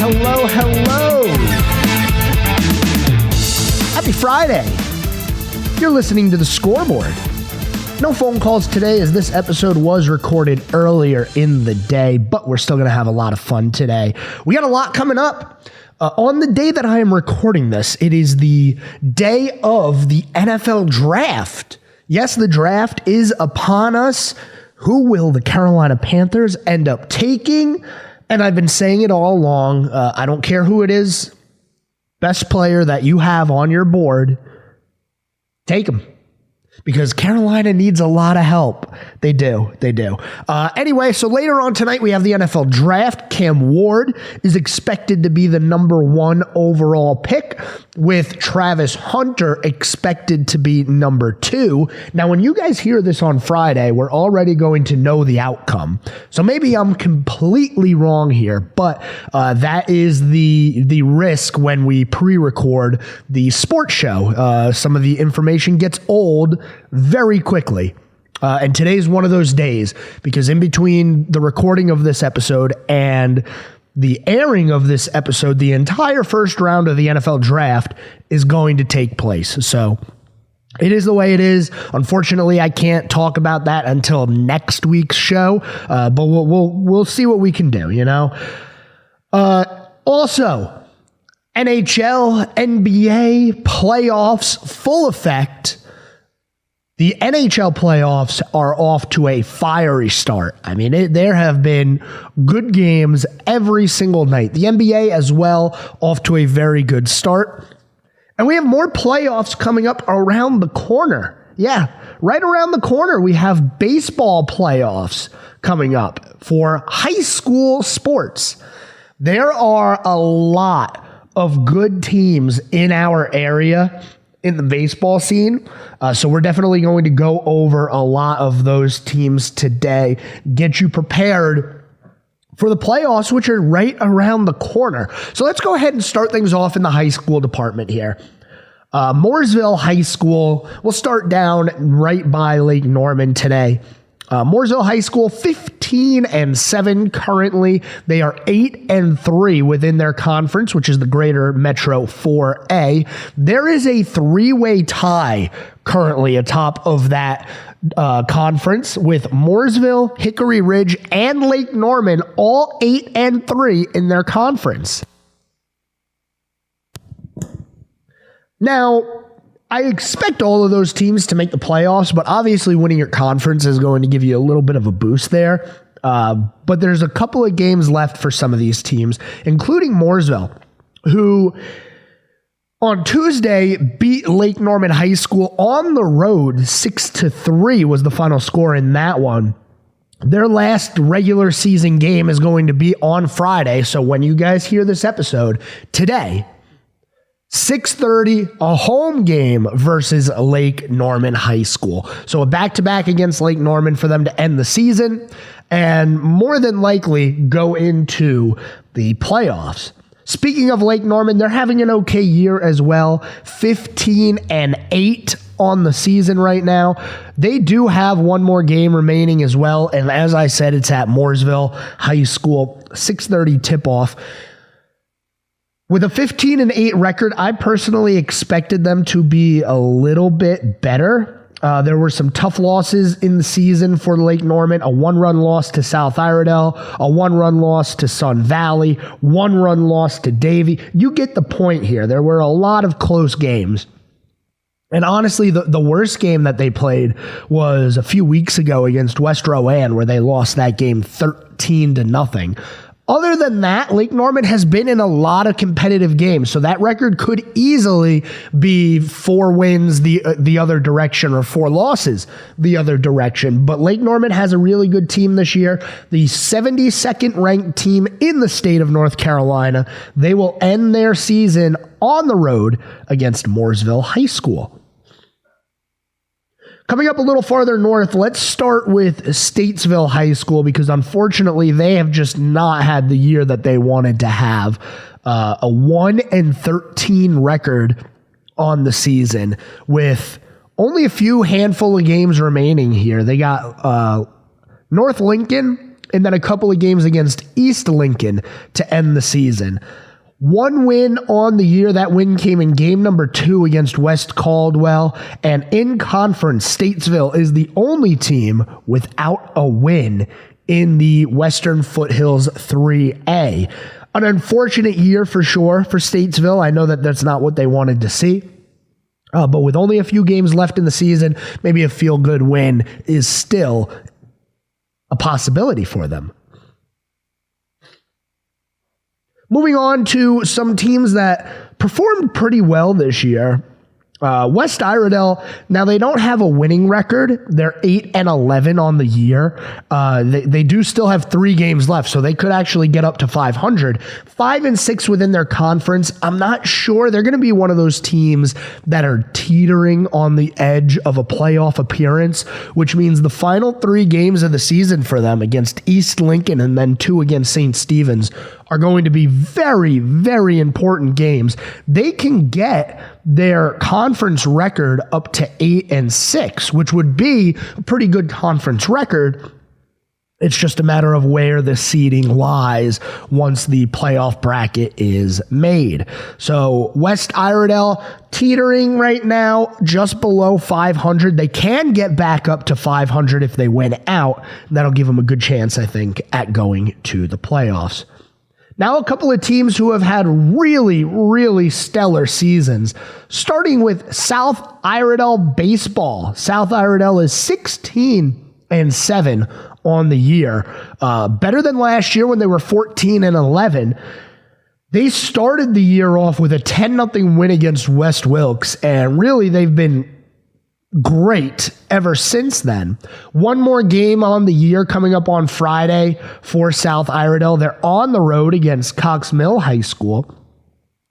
hello, hello. Happy Friday. You're listening to the Scoreboard. No phone calls today as this episode was recorded earlier in the day, but we're still going to have a lot of fun today. We got a lot coming up. On the day that I am recording this, it is the day of the NFL draft. Yes, the draft is upon us. Who will the Carolina Panthers end up taking? And I've been saying it all along. I don't care who it is. Best player that you have on your board, take him. Because Carolina needs a lot of help. They do. Anyway, so later on tonight, we have the NFL draft. Cam Ward is expected to be the number 1 overall pick, with Travis Hunter expected to be number 2. Now, when you guys hear this on Friday, we're already going to know the outcome. So maybe I'm completely wrong here, but that is the risk when we pre-record the sports show. Some of the information gets old very quickly. And today's one of those days, because in between the recording of this episode and the airing of this episode, the entire first round of the NFL draft is going to take place. So it is the way it is. Unfortunately, I can't talk about that until next week's show, but we'll see what we can do, you know? Also, NHL, NBA playoffs, full effect. The NHL playoffs are off to a fiery start. I mean, there have been good games every single night. The NBA as well, off to a very good start. And we have more playoffs coming up around the corner. Yeah, right around the corner, we have baseball playoffs coming up for high school sports. There are a lot of good teams in our area in the baseball scene. So we're definitely going to go over a lot of those teams today, get you prepared for the playoffs, which are right around the corner. So let's go ahead and start things off in the high school department here. Mooresville High School, we'll start down right by Lake Norman today. Mooresville High School, 15-7 currently. They are 8-3 within their conference, which is the Greater Metro 4A. There is a 3-way tie currently atop of that conference, with Mooresville, Hickory Ridge, and Lake Norman all 8-3 in their conference. Now, I expect all of those teams to make the playoffs, but obviously winning your conference is going to give you a little bit of a boost there. But there's a couple of games left for some of these teams, including Mooresville, who on Tuesday beat Lake Norman High School on the road. 6-3 was the final score in that one. Their last regular season game is going to be on Friday. So when you guys hear this episode today, 6:30, a home game versus Lake Norman High School. So a back-to-back against Lake Norman for them to end the season and more than likely go into the playoffs. Speaking of Lake Norman, they're having an okay year as well. 15-8 on the season right now. They do have one more game remaining as well. And as I said, it's at Mooresville High School, 6:30 tip-off. With a 15-8 record, I personally expected them to be a little bit better. There were some tough losses in the season for Lake Norman. A 1-run loss to South Iredell, a 1-run loss to Sun Valley, 1-run loss to Davie. You get the point here. There were a lot of close games. And honestly, the worst game that they played was a few weeks ago against West Rowan, where they lost that game 13-0. Other than that, Lake Norman has been in a lot of competitive games, so that record could easily be 4 wins the other direction or 4 losses the other direction. But Lake Norman has a really good team this year, the 72nd ranked team in the state of North Carolina. They will end their season on the road against Mooresville High School. Coming up a little farther north, let's start with Statesville High School, because unfortunately they have just not had the year that they wanted to have. A 1-13 record on the season with only a few handful of games remaining here. They got North Lincoln and then a couple of games against East Lincoln to end the season. One win on the year. That win came in game number 2 against West Caldwell. And in conference, Statesville is the only team without a win in the Western Foothills 3A. An unfortunate year for sure for Statesville. I know that that's not what they wanted to see. But with only a few games left in the season, maybe a feel-good win is still a possibility for them. Moving on to some teams that performed pretty well this year. West Iredell, now they don't have a winning record. They're 8-11 on the year. They do still have 3 games left, so they could actually get up to 500. 5-6 within their conference. I'm not sure. They're going to be one of those teams that are teetering on the edge of a playoff appearance, which means the final 3 games of the season for them against East Lincoln and then 2 against St. Stephen's are going to be very, very important games. They can get their conference record up to 8-6, which would be a pretty good conference record. It's just a matter of where the seeding lies once the playoff bracket is made. So West Iredell teetering right now just below 500. They can get back up to 500 if they win out. That'll give them a good chance, I think, at going to the playoffs. Now a couple of teams who have had really, really stellar seasons, starting with South Iredell baseball. South Iredell is 16-7 on the year. Better than last year when they were 14-11. They started the year off with a 10-0 win against West Wilkes, and really they've been great ever since then. One more game on the year coming up on Friday for South Iredell. They're on the road against Cox Mill High School.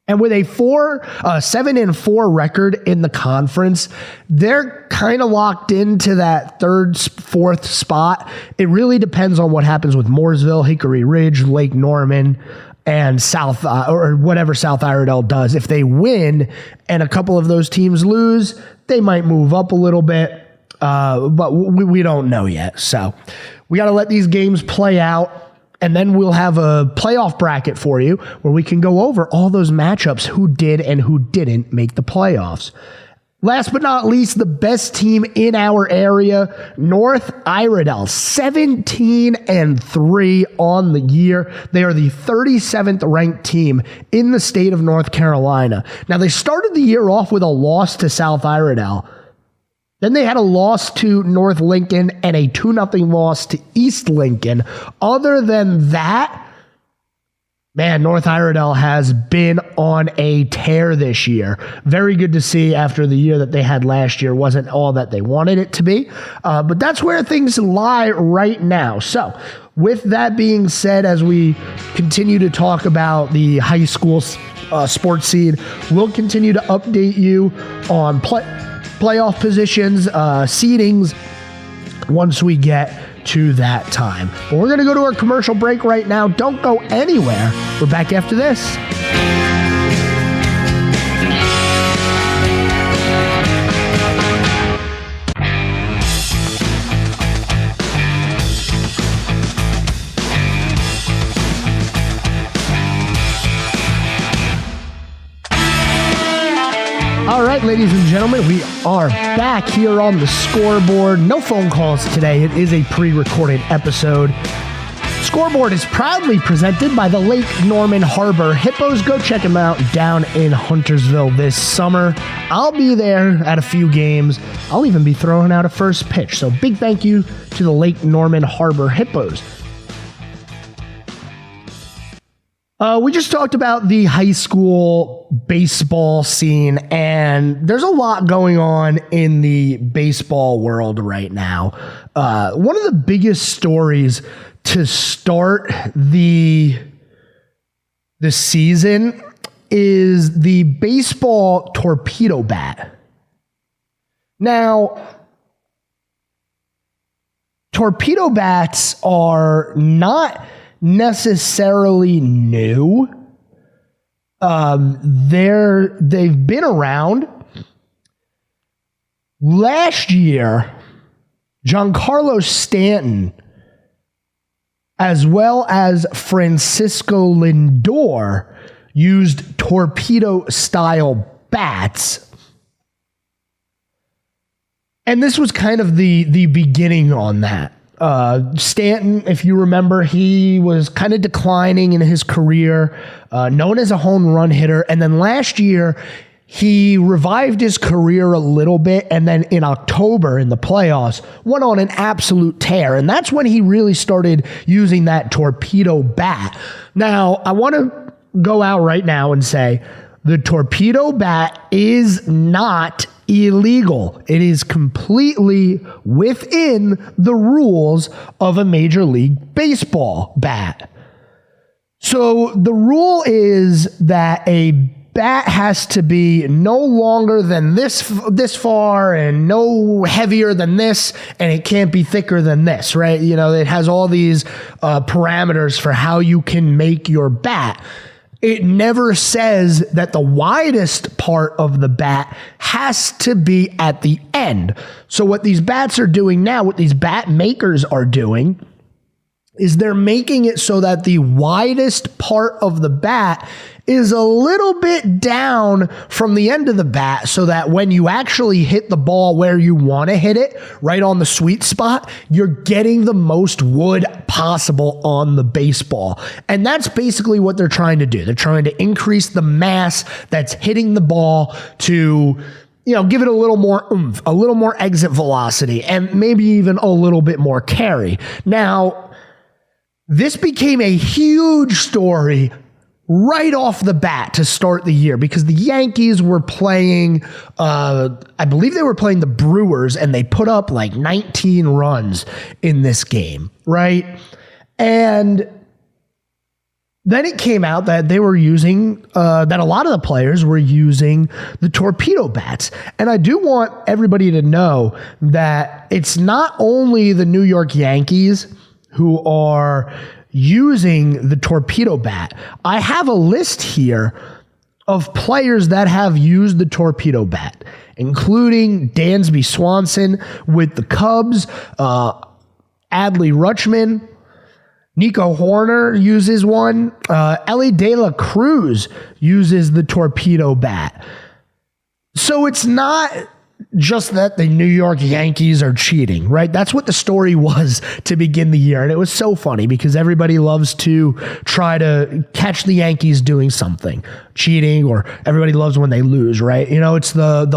And with a 7-4 record in the conference, they're kind of locked into that 3rd, 4th spot. It really depends on what happens with Mooresville, Hickory Ridge, Lake Norman, and South or whatever South Iredell does. If they win and a couple of those teams lose, they might move up a little bit, but we don't know yet. So we got to let these games play out, and then we'll have a playoff bracket for you where we can go over all those matchups, who did and who didn't make the playoffs. Last but not least, the best team in our area, North Iredell, 17-3 on the year. They are the 37th ranked team in the state of North Carolina. Now, they started the year off with a loss to South Iredell. Then they had a loss to North Lincoln and a 2-0 loss to East Lincoln. Other than that, man, North Iredell has been on a tear this year. Very good to see after the year that they had last year wasn't all that they wanted it to be. But that's where things lie right now. So with that being said, as we continue to talk about the high school sports scene, we'll continue to update you on playoff positions, seedings, once we get to that time. But we're going to go to our commercial break right now. Don't go anywhere. We're back after this. All right, ladies and gentlemen, we are back here on the scoreboard. No phone calls today. It is a pre-recorded episode. Scoreboard is proudly presented by the Lake Norman Harbor Hippos. Go check them out down in Huntersville this summer. I'll be there at a few games. I'll even be throwing out a first pitch. So big thank you to the Lake Norman Harbor Hippos. We just talked about the high school baseball scene, and there's a lot going on in the baseball world right now. One of the biggest stories to start the season is the baseball torpedo bat. Now, torpedo bats are not necessarily new. They've been around. Last year, Giancarlo Stanton as well as Francisco Lindor, used torpedo-style bats. And this was kind of the beginning on that. Stanton, if you remember, he was kind of declining in his career, known as a home run hitter. And then last year, he revived his career a little bit, and then in October in the playoffs, went on an absolute tear. And that's when he really started using that torpedo bat. Now, I want to go out right now and say the torpedo bat is not illegal. It is completely within the rules of a Major League Baseball bat. So the rule is that a bat has to be no longer than this far and no heavier than this, and it can't be thicker than this, right? You know, it has all these parameters for how you can make your bat. It never says that the widest part of the bat has to be at the end. So what these bats are doing now, what these bat makers are doing, is they're making it so that the widest part of the bat is a little bit down from the end of the bat, so that when you actually hit the ball where you want to hit it, right on the sweet spot, you're getting the most wood possible on the baseball. And that's basically what they're trying to do. They're trying to increase the mass that's hitting the ball to, you know, give it a little more oomph, a little more exit velocity, and maybe even a little bit more carry. Now, this became a huge story right off the bat to start the year, because the Yankees were playing, I believe they were playing the Brewers, and they put up like 19 runs in this game, right? And then it came out that they were using, that a lot of the players were using the torpedo bats. And I do want everybody to know that it's not only the New York Yankees who are using the torpedo bat. I have a list here of players that have used the torpedo bat, including Dansby Swanson with the Cubs, Adley Rutschman, Nico Horner uses one, Ellie De La Cruz uses the torpedo bat. So it's not just that the New York Yankees are cheating, right? That's what the story was to begin the year. And it was so funny because everybody loves to try to catch the Yankees doing something, cheating, or everybody loves when they lose, right? You know, it's the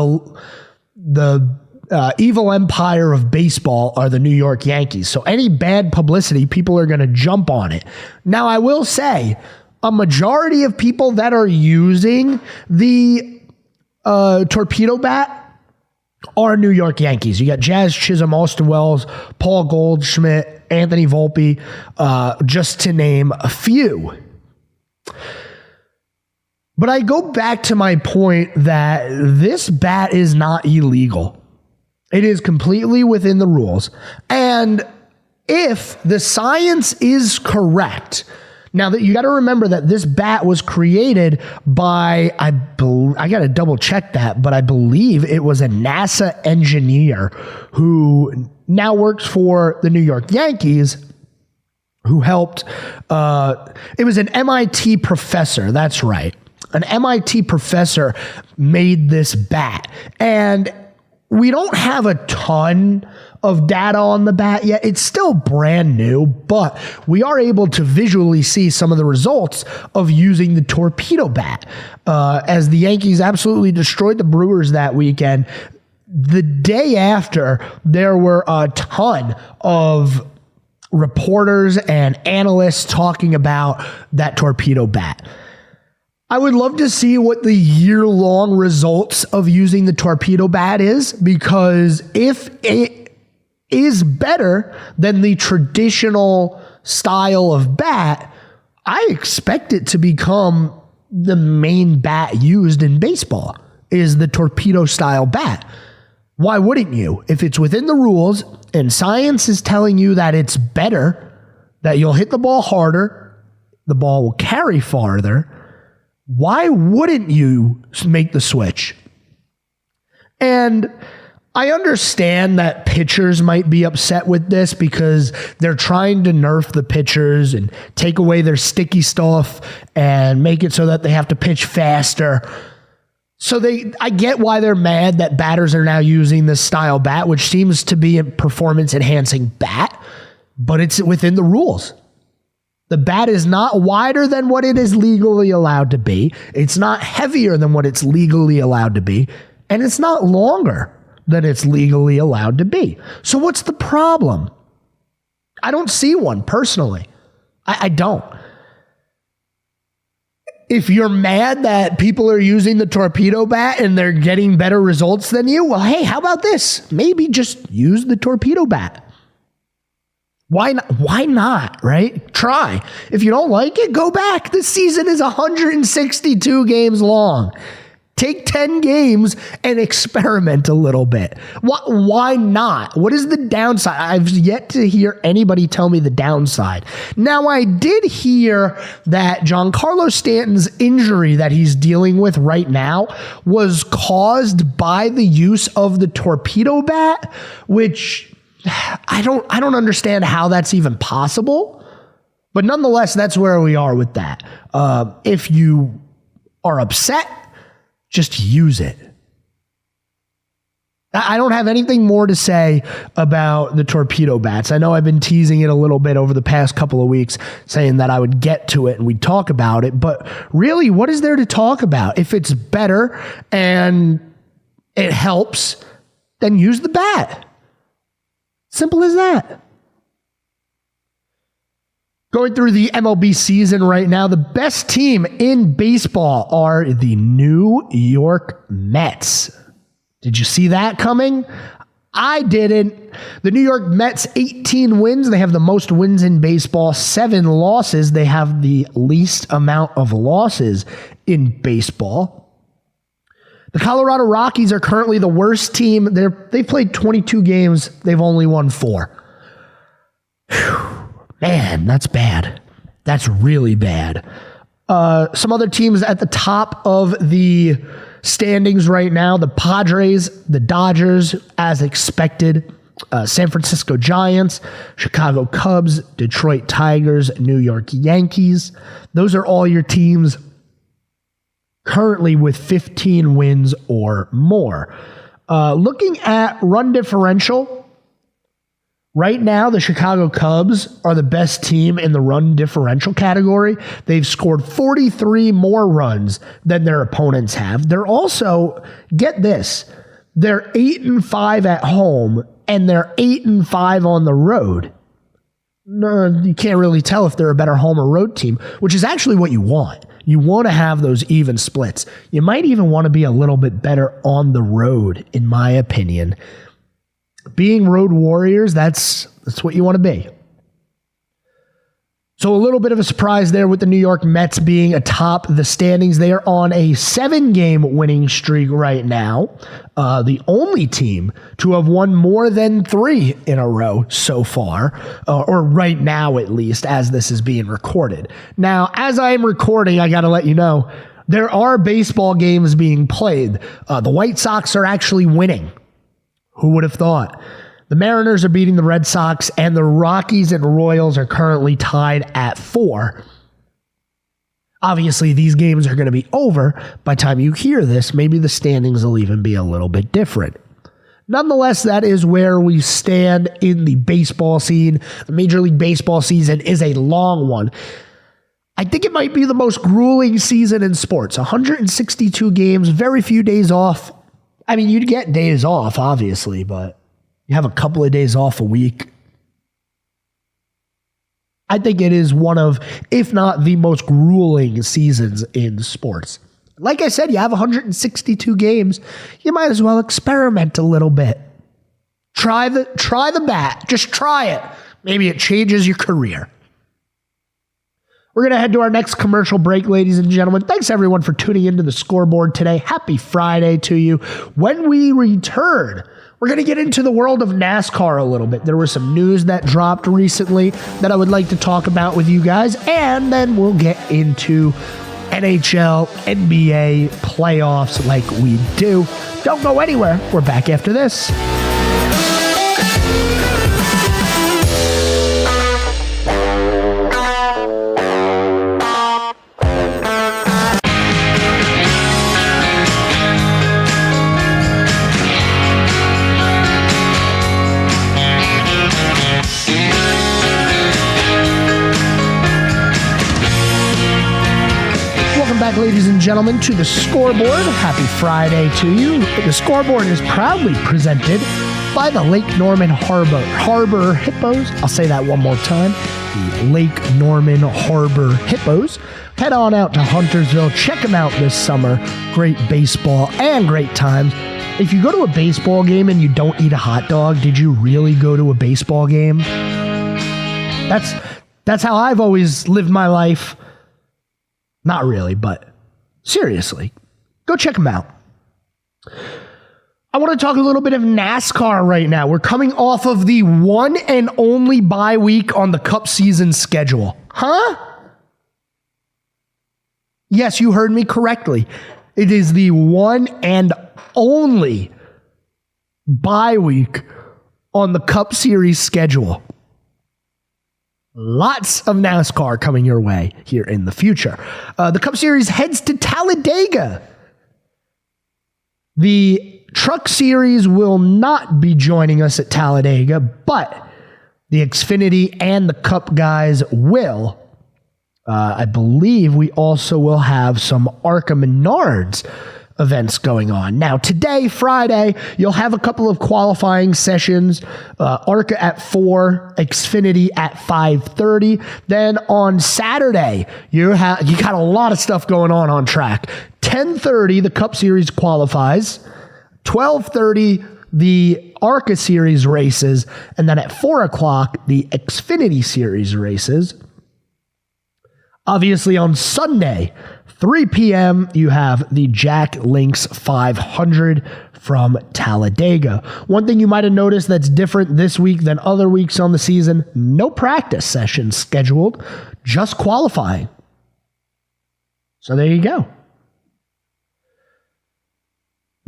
evil empire of baseball are the New York Yankees. So any bad publicity, people are going to jump on it. Now, I will say a majority of people that are using the torpedo bat are New York Yankees. You got Jazz Chisholm, Austin Wells, Paul Goldschmidt, Anthony Volpe, just to name a few. But I go back to my point that this bat is not illegal. It is completely within the rules. And if the science is correct, now that you got to remember that this bat was created by, I got to double check that, but I believe it was a NASA engineer who now works for the New York Yankees, who helped, it was an MIT professor. That's right. An MIT professor made this bat. And we don't have a ton of data on the bat yet. It's still brand new, but we are able to visually see some of the results of using the torpedo bat. As the Yankees absolutely destroyed the Brewers that weekend, the day after, there were a ton of reporters and analysts talking about that torpedo bat. I would love to see what the year-long results of using the torpedo bat is, because if it is better than the traditional style of bat, I expect it to become the main bat used in baseball, is the torpedo style bat. Why wouldn't you? If it's within the rules and science is telling you that it's better, that you'll hit the ball harder, the ball will carry farther, why wouldn't you make the switch? And I understand that pitchers might be upset with this because they're trying to nerf the pitchers and take away their sticky stuff and make it so that they have to pitch faster. So I get why they're mad that batters are now using this style bat, which seems to be a performance-enhancing bat, but it's within the rules. The bat is not wider than what it is legally allowed to be. It's not heavier than what it's legally allowed to be, and it's not longer than it's legally allowed to be. So what's the problem? I don't see one personally. I don't. If you're mad that people are using the torpedo bat and they're getting better results than you, well, hey, how about this? Maybe just use the torpedo bat. Why not? Why not, right? Try. If you don't like it, go back. This season is 162 games long. Take 10 games and experiment a little bit. Why not? What is the downside? I've yet to hear anybody tell me the downside. Now, I did hear that Giancarlo Stanton's injury that he's dealing with right now was caused by the use of the torpedo bat, which I don't understand how that's even possible. But nonetheless, that's where we are with that. If you are upset, just use it. I don't have anything more to say about the torpedo bats. I know I've been teasing it a little bit over the past couple of weeks, saying that I would get to it and we'd talk about it. But really, what is there to talk about? If it's better and it helps, then use the bat. Simple as that. Going through the MLB season right now, the best team in baseball are the New York Mets. Did you see that coming? I didn't. The New York Mets, 18 wins. They have the most wins in baseball, 7 losses. They have the least amount of losses in baseball. The Colorado Rockies are currently the worst team. They've played 22 games. They've only won 4. Whew. Man, that's bad. That's really bad. Some other teams at the top of the standings right now, the Padres, the Dodgers, as expected, San Francisco Giants, Chicago Cubs, Detroit Tigers, New York Yankees. Those are all your teams currently with 15 wins or more. Looking at run differential, right now, the Chicago Cubs are the best team in the run differential category. They've scored 43 more runs than their opponents have. They're also, get this, they're 8-5 at home and they're 8-5 on the road. No, you can't really tell if they're a better home or road team, which is actually what you want. You want to have those even splits. You might even want to be a little bit better on the road, in my opinion. Being road warriors, that's what you want to be. So a little bit of a surprise there with the New York Mets being atop the standings. They are on a 7-game winning streak right now. The only team to have won more than 3 in a row so far, or right now at least, as this is being recorded. Now, as I am recording, I got to let you know, there are baseball games being played. The White Sox are actually winning. Who would have thought? The Mariners are beating the Red Sox, and the Rockies and Royals are currently tied at 4. Obviously, these games are going to be over by the time you hear this. Maybe the standings will even be a little bit different. Nonetheless, that is where we stand in the baseball scene. The Major League Baseball season is a long one. I think it might be the most grueling season in sports. 162 games, very few days off. I mean, you'd get days off, obviously, but you have a couple of days off a week. I think it is one of, if not the most grueling seasons in sports. Like I said, you have 162 games. You might as well experiment a little bit. Try the bat. Just try it. Maybe it changes your career. We're going to head to our next commercial break, ladies and gentlemen. Thanks, everyone, for tuning into the Scoreboard today. Happy Friday to you. When we return, we're going to get into the world of NASCAR a little bit. There was some news that dropped recently that I would like to talk about with you guys, and then we'll get into NHL, NBA playoffs like we do. Don't go anywhere. We're back after this. Back, ladies and gentlemen, to the Scoreboard. Happy Friday to you. The Scoreboard is proudly presented by the Lake Norman Harbor Hippos. I'll say that one more time. The Lake Norman Harbor Hippos. Head on out to Huntersville. Check them out this summer. Great baseball and great times. If you go to a baseball game and you don't eat a hot dog, did you really go to a baseball game? That's how I've always lived my life. Not really, but seriously, go check them out. I want to talk a little bit of NASCAR right now. We're coming off of the one and only bye week on the Cup season schedule. Huh? Yes, you heard me correctly. It is the one and only bye week on the Cup Series schedule. Lots of NASCAR coming your way here in the future. The Cup Series heads to Talladega. The Truck Series will not be joining us at Talladega, but the Xfinity and the Cup guys will. I believe we also will have some ARCA Menards events going on. Now, today, Friday, you'll have a couple of qualifying sessions. ARCA at 4, Xfinity at 5:30. Then on Saturday, you got a lot of stuff going on track. 10:30, the Cup Series qualifies. 12:30, the ARCA Series races. And then at 4 o'clock, the Xfinity Series races. Obviously, on Sunday, 3 p.m., you have the Jack Links 500 from Talladega. One thing you might have noticed that's different this week than other weeks on the season, no practice sessions scheduled, just qualifying. So there you go.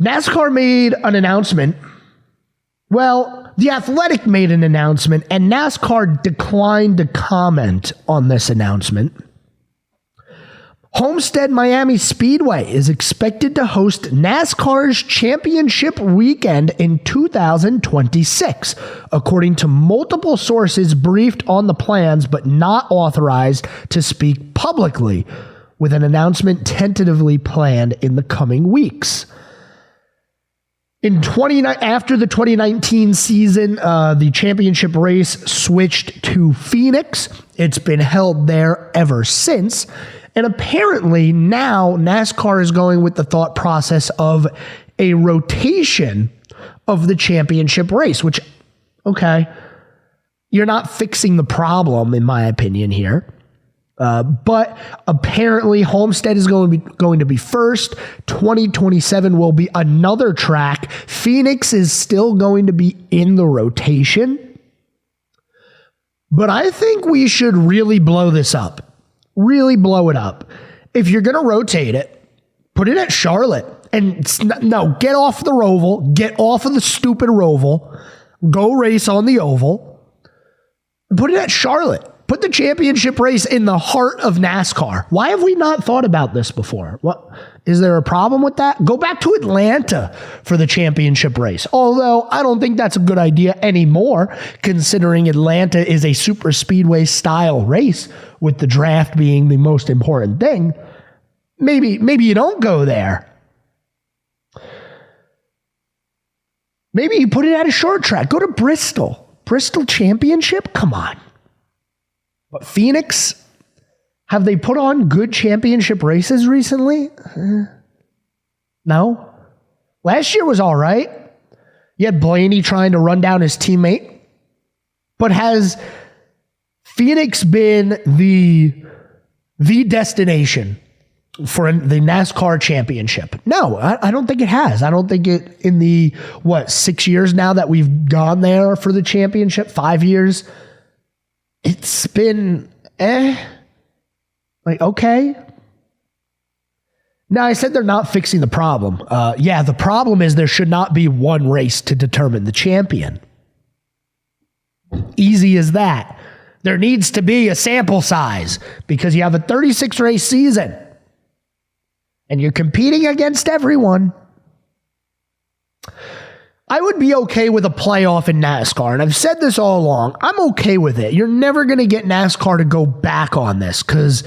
NASCAR made an announcement. Well, The Athletic made an announcement, and NASCAR declined to comment on this announcement. Homestead Miami Speedway is expected to host NASCAR's championship weekend in 2026, according to multiple sources briefed on the plans but not authorized to speak publicly, with an announcement tentatively planned in the coming weeks. After the 2019 season, the championship race switched to Phoenix. It's been held there ever since. And apparently now NASCAR is going with the thought process of a rotation of the championship race, which, okay, you're not fixing the problem, in my opinion here. But apparently Homestead is going to be first. 2027 will be another track. Phoenix is still going to be in the rotation. But I think we should really blow this up. Really blow it up. If you're going to rotate it, put it at Charlotte. And no, get off the Roval. Get off of the stupid Roval. Go race on the Oval. Put it at Charlotte. Put the championship race in the heart of NASCAR. Why have we not thought about this before? What is there a problem with that? Go back to Atlanta for the championship race. Although I don't think that's a good idea anymore, considering Atlanta is a super speedway style race, with the draft being the most important thing. Maybe you don't go there. Maybe you put it at a short track. Go to Bristol. Bristol Championship? Come on. But Phoenix, have they put on good championship races recently? No. Last year was all right. You had Blaney trying to run down his teammate. But has Phoenix been the destination for the NASCAR championship? No, I don't think it has. I don't think it, in the, 6 years now that we've gone there for the championship, 5 years, it's been, okay. Now, I said they're not fixing the problem. The problem is there should not be one race to determine the champion. Easy as that. There needs to be a sample size because you have a 36 race season and you're competing against everyone. I would be okay with a playoff in NASCAR, and I've said this all along. I'm okay with it. You're never going to get NASCAR to go back on this because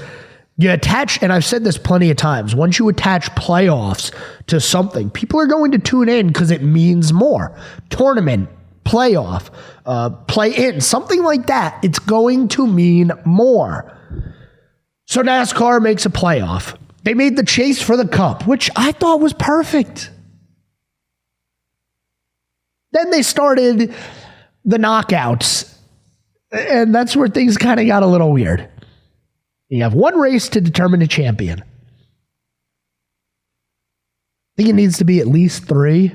you attach, and I've said this plenty of times, once you attach playoffs to something, people are going to tune in because it means more. Tournament, playoff, play-in, something like that, it's going to mean more. So NASCAR makes a playoff. They made the chase for the cup, which I thought was perfect. Then they started the knockouts, and that's where things kind of got a little weird. You have one race to determine a champion. I think it needs to be at least 3.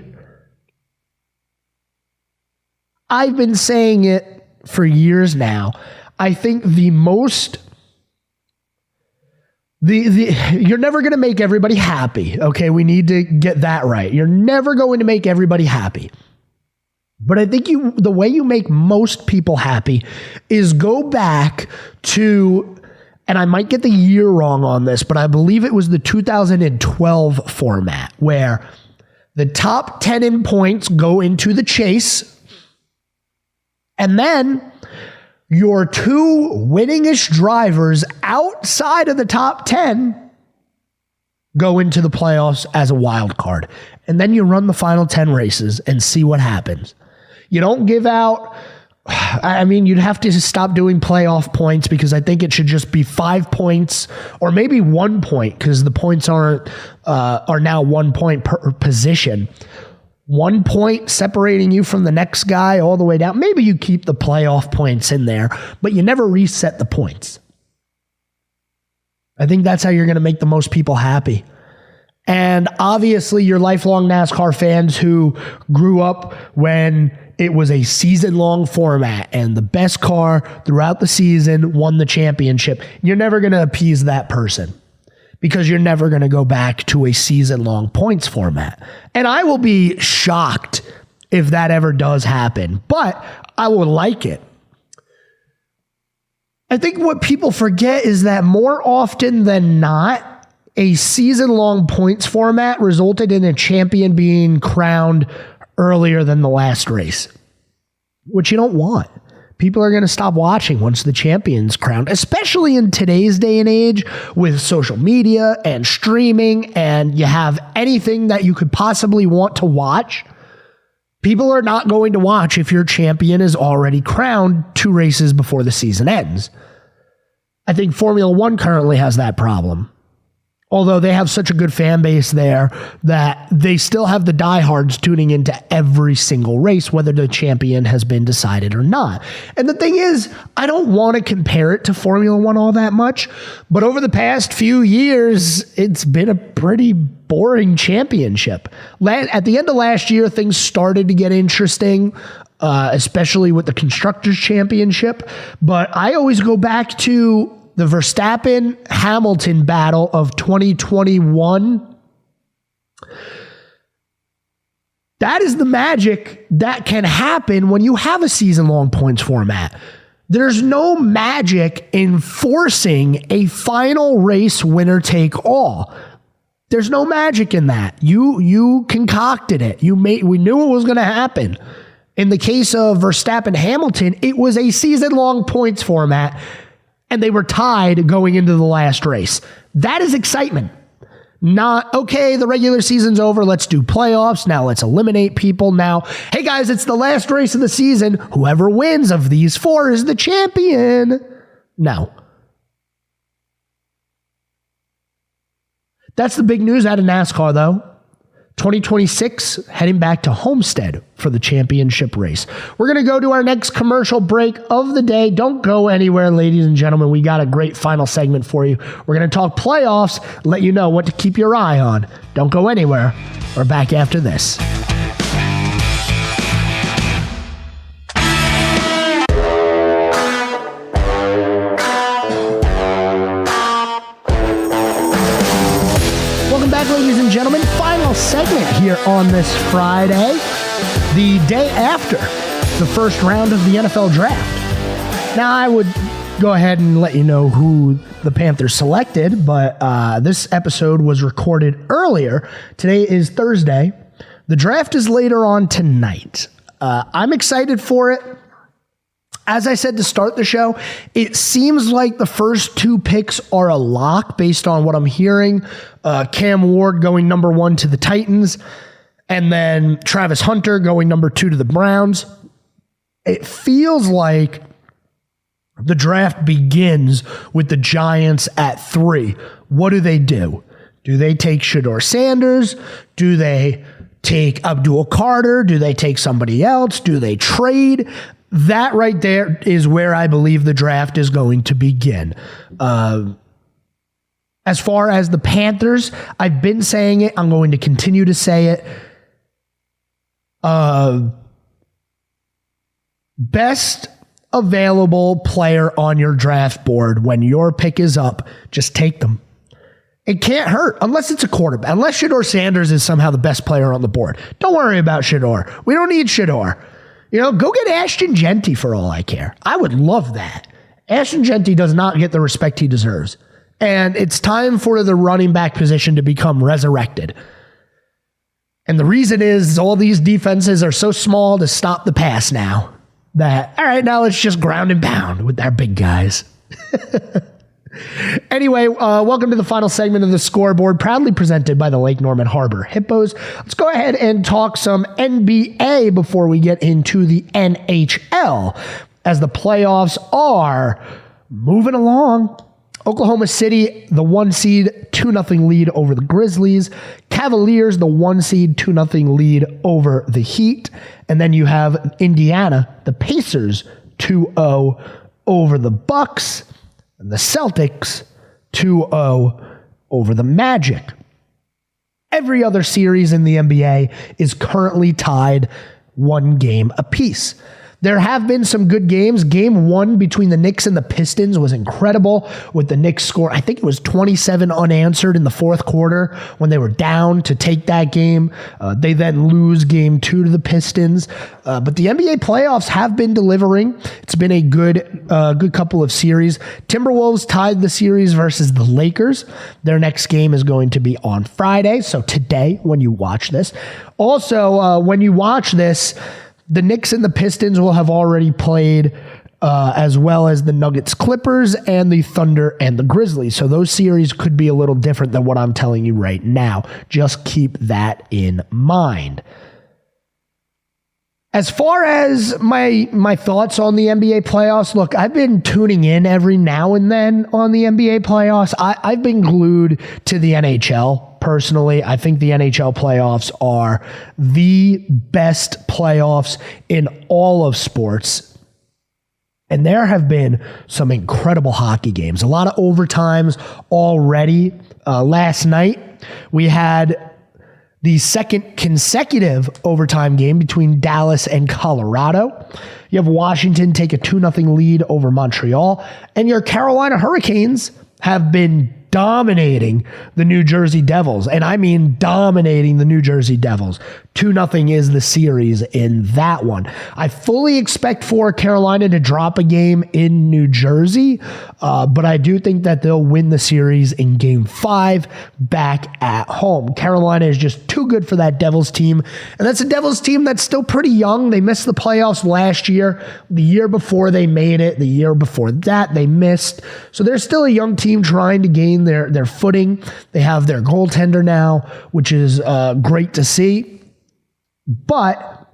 I've been saying it for years now. I think you're never going to make everybody happy. Okay, we need to get that right. You're never going to make everybody happy. But I think the way you make most people happy is go back to, and I might get the year wrong on this, but I believe it was the 2012 format where the top 10 in points go into the chase, and then your 2 winningest drivers outside of the top 10 go into the playoffs as a wild card. And then you run the final 10 races and see what happens. You don't give out, you'd have to stop doing playoff points because I think it should just be 5 points or maybe 1 point because the points are now 1 point per position. 1 point separating you from the next guy all the way down. Maybe you keep the playoff points in there, but you never reset the points. I think that's how you're going to make the most people happy. And obviously, your lifelong NASCAR fans who grew up when it was a season-long format and the best car throughout the season won the championship, you're never going to appease that person because you're never going to go back to a season-long points format. And I will be shocked if that ever does happen, but I will like it. I think what people forget is that more often than not, a season-long points format resulted in a champion being crowned earlier than the last race, which you don't want. People are going to stop watching once the champion's crowned, especially in today's day and age with social media and streaming, and you have anything that you could possibly want to watch. People are not going to watch if your champion is already crowned 2 races before the season ends. I think Formula One currently has that problem. Although they have such a good fan base there that they still have the diehards tuning into every single race, whether the champion has been decided or not. And the thing is, I don't want to compare it to Formula One all that much, but over the past few years, it's been a pretty boring championship. At the end of last year, things started to get interesting, especially with the Constructors' Championship. But I always go back to the Verstappen-Hamilton battle of 2021. That is the magic that can happen when you have a season-long points format. There's no magic in forcing a final race winner-take-all. There's no magic in that. You concocted it. We knew it was going to happen. In the case of Verstappen-Hamilton, it was a season-long points format, and they were tied going into the last race. That is excitement. Not, okay, the regular season's over, let's do playoffs, now let's eliminate people. Now, hey guys, it's the last race of the season. Whoever wins of these 4 is the champion. No. That's the big news out of NASCAR, though. 2026, heading back to Homestead for the championship race. We're going to go to our next commercial break of the day. Don't go anywhere, ladies and gentlemen. We got a great final segment for you. We're going to talk playoffs, let you know what to keep your eye on. Don't go anywhere. We're back after this. ladies and gentlemen, final segment here on this Friday, the day after the first round of the NFL draft. Now, I would go ahead and let you know who the Panthers selected, but this episode was recorded earlier. Today is Thursday. The draft is later on tonight. I'm excited for it. As I said to start the show, it seems like the first two picks are a lock based on what I'm hearing. Cam Ward going number 1 to the Titans, and then Travis Hunter going number 2 to the Browns. It feels like the draft begins with the Giants at 3. What do? Do they take Shedeur Sanders? Do they take Abdul Carter? Do they take somebody else? Do they trade? That right there is where I believe the draft is going to begin. As far as the Panthers, I've been saying it. I'm going to continue to say it. Best available player on your draft board when your pick is up, just take them. It can't hurt unless it's a quarterback. Unless Shedeur Sanders is somehow the best player on the board. Don't worry about Shedeur. We don't need Shedeur. Go get Ashton Genty for all I care. I would love that. Ashton Genty does not get the respect he deserves. And it's time for the running back position to become resurrected. And the reason is all these defenses are so small to stop the pass now that, all right, now let's just ground and pound with our big guys. Anyway, welcome to the final segment of the Scoreboard, proudly presented by the Lake Norman Harbor Hippos. Let's go ahead and talk some NBA before we get into the NHL, as the playoffs are moving along. Oklahoma City, the 1 seed, 2-0 lead over the Grizzlies. Cavaliers, the 1 seed, 2-0 lead over the Heat. And then you have Indiana, the Pacers, 2-0 over the Bucks. And the Celtics, 2-0 over the Magic. Every other series in the NBA is currently tied 1 game apiece. There have been some good games. Game 1 between the Knicks and the Pistons was incredible, with the Knicks score, I think it was 27 unanswered in the fourth quarter when they were down to take that game. They then lose game 2 to the Pistons. But the NBA playoffs have been delivering. It's been a good couple of series. Timberwolves tied the series versus the Lakers. Their next game is going to be on Friday, so today when you watch this. Also, when you watch this, the Knicks and the Pistons will have already played, as well as the Nuggets Clippers and the Thunder and the Grizzlies. So those series could be a little different than what I'm telling you right now. Just keep that in mind. As far as my thoughts on the NBA playoffs, look, I've been tuning in every now and then on the NBA playoffs. I've been glued to the NHL. Personally, I think the NHL playoffs are the best playoffs in all of sports. And there have been some incredible hockey games. A lot of overtimes already. Last night, we had the second consecutive overtime game between Dallas and Colorado. You have Washington take a 2-0 lead over Montreal. And your Carolina Hurricanes have been dominating the New Jersey Devils. And I mean dominating the New Jersey Devils. 2-0 is the series in that one. I fully expect for Carolina to drop a game in New Jersey, but I do think that they'll win the series in Game 5 back at home. Carolina is just too good for that Devils team, and that's a Devils team that's still pretty young. They missed the playoffs last year. The year before they made it. The year before that they missed. So they're still a young team trying to gain their footing. They have their goaltender now, which is great to see. But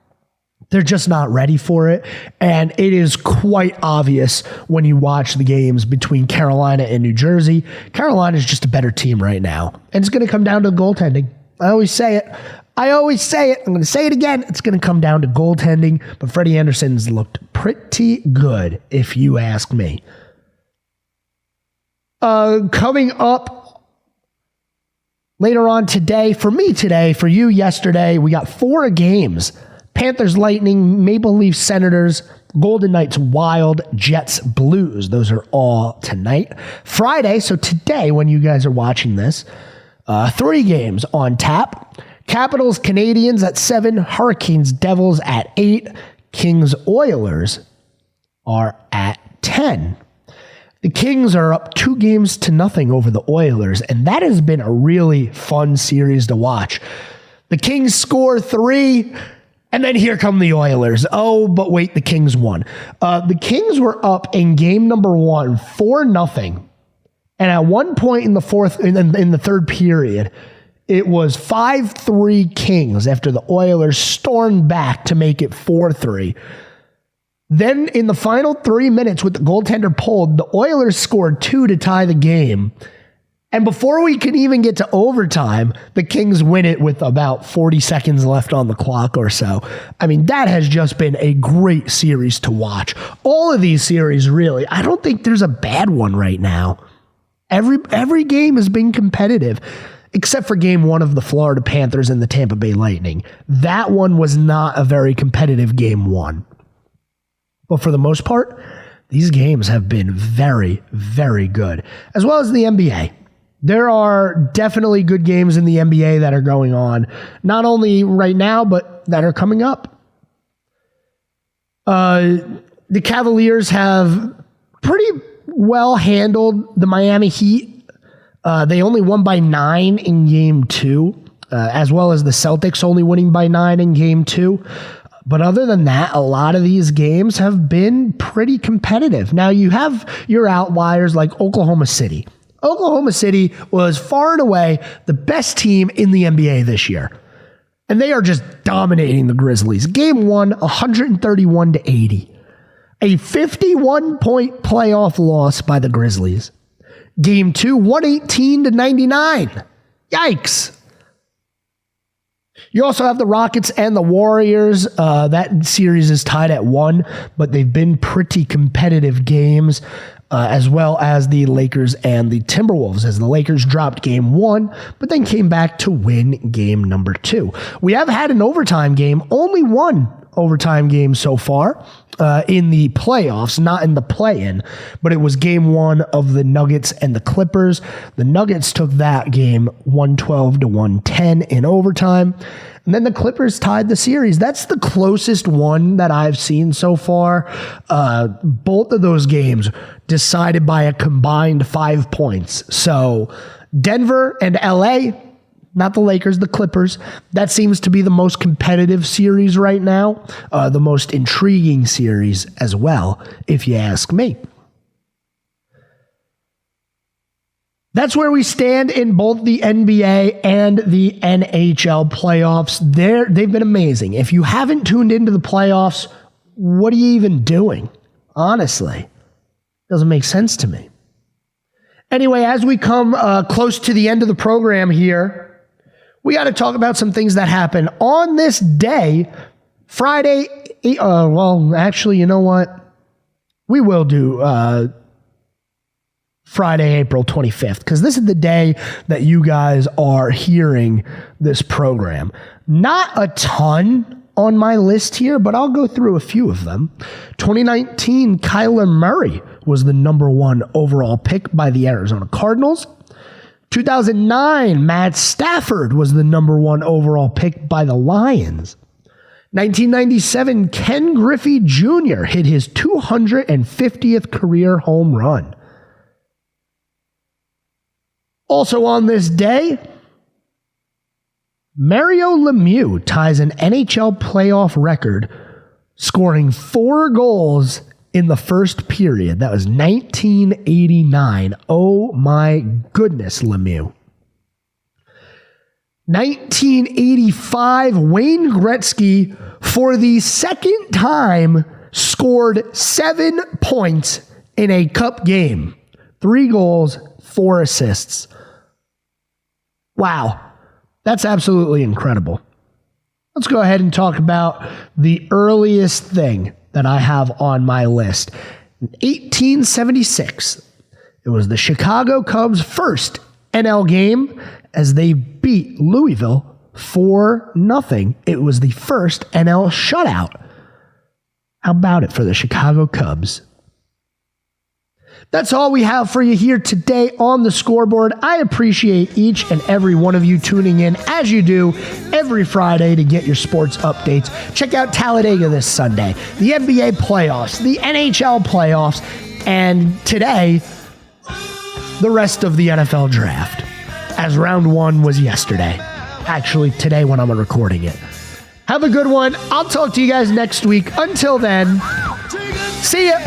they're just not ready for it. And it is quite obvious when you watch the games between Carolina and New Jersey. Carolina is just a better team right now. And it's going to come down to goaltending. I always say it. I'm going to say it again. It's going to come down to goaltending. But Freddie Anderson's looked pretty good, if you ask me. Coming up later on today, for me today, for you yesterday, we got 4 games. Panthers, Lightning, Maple Leafs, Senators, Golden Knights, Wild, Jets, Blues. Those are all tonight. Friday, so today when you guys are watching this, 3 games on tap. Capitals, Canadians at 7, Hurricanes, Devils at 8, Kings, Oilers are at 10. The Kings are up 2-0 over the Oilers, and that has been a really fun series to watch. The Kings score 3, and then here come the Oilers. Oh, but wait, the Kings won. The Kings were up in game number 1, 4-0, and at one point in the third period, it was 5-3 Kings after the Oilers stormed back to make it 4-3. Then in the final 3 minutes with the goaltender pulled, the Oilers scored 2 to tie the game. And before we can even get to overtime, the Kings win it with about 40 seconds left on the clock or so. I mean, that has just been a great series to watch. All of these series, really. I don't think there's a bad one right now. Every game has been competitive, except for game 1 of the Florida Panthers and the Tampa Bay Lightning. That one was not a very competitive game 1. But for the most part, these games have been very, very good, as well as the NBA. There are definitely good games in the NBA that are going on, not only right now, but that are coming up. The Cavaliers have pretty well handled the Miami Heat. They only won by 9 in game 2, as well as the Celtics only winning by 9 in game 2. But other than that, a lot of these games have been pretty competitive. Now, you have your outliers like Oklahoma City. Oklahoma City was far and away the best team in the NBA this year. And they are just dominating the Grizzlies. Game 1, 131-80. A 51-point playoff loss by the Grizzlies. Game 2, 118-99. Yikes. You also have the Rockets and the Warriors. That series is tied at 1, but they've been pretty competitive games, as well as the Lakers and the Timberwolves, as the Lakers dropped game 1, but then came back to win game number 2. We have had an overtime game, only one overtime game so far in the playoffs, not in the play-in, but it was game 1 of the Nuggets and the Clippers. The Nuggets took that game 112-110 in overtime, and then the Clippers tied the series. That's the closest one that I've seen so far. Both of those games decided by a combined 5 points. So Denver and LA, not the Lakers, the Clippers. That seems to be the most competitive series right now, the most intriguing series as well, if you ask me. That's where we stand in both the NBA and the NHL playoffs. They've been amazing. If you haven't tuned into the playoffs, what are you even doing? Honestly, doesn't make sense to me. Anyway, as we come close to the end of the program here, we got to talk about some things that happened on this day, Friday. Well, actually, you know what? We will do Friday, April 25th, because this is the day that you guys are hearing this program. Not a ton on my list here, but I'll go through a few of them. 2019, Kyler Murray was the number 1 overall pick by the Arizona Cardinals. 2009, Matt Stafford was the number 1 overall pick by the Lions. 1997, Ken Griffey Jr. hit his 250th career home run. Also on this day, Mario Lemieux ties an NHL playoff record, scoring 4 goals in the first period. That was 1989. Oh my goodness, Lemieux. 1985, Wayne Gretzky, for the second time, scored 7 points in a cup game. 3 goals, 4 assists. Wow, that's absolutely incredible. Let's go ahead and talk about the earliest thing that I have on my list. In 1876, it was the Chicago Cubs' first NL game as they beat Louisville 4-0. It was the first NL shutout. How about it for the Chicago Cubs? That's all we have for you here today on the Scoreboard. I appreciate each and every one of you tuning in, as you do every Friday, to get your sports updates. Check out Talladega this Sunday, the NBA playoffs, the NHL playoffs, and today, the rest of the NFL draft, as round 1 was yesterday. Actually, today when I'm recording it. Have a good one. I'll talk to you guys next week. Until then, see ya.